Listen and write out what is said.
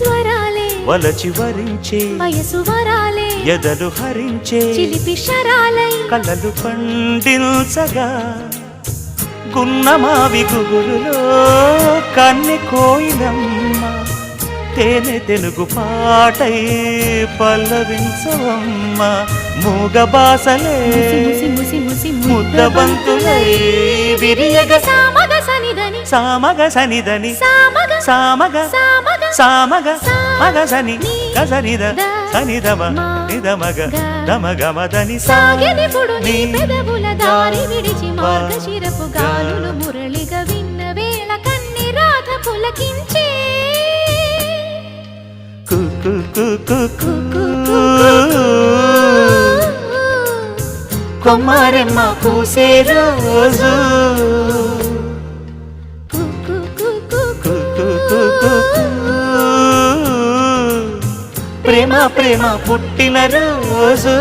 స్వరాలే వలచి వరించే వయసు వరాలే ఎదలు హరించే చిలిపి శరాలై కలలు పండించగా గున్నమావి గుగురులో కన్నె కోయిలమ్మ తేనె తెలుగు పాటై పల్లవించవమ్మ మూగ బాసలే ముద్దబంతులై విరియగ సామగ సనిదని సామగ సనిదని సామగ సామగ సామగ సామగ మగ సని గసనిద సనిదమ నిదమగ దమగమదని సాగెనిపుడు నీ పెదవుల దారి విడిచి మార్గశిరపు గాలులు మురళిగా విన్న వేళ కన్ని రాధ పులకించే కొమ్మారెమ్మ పూసే రోజు ప్రేమ ప్రేమ పుట్టిన రోజు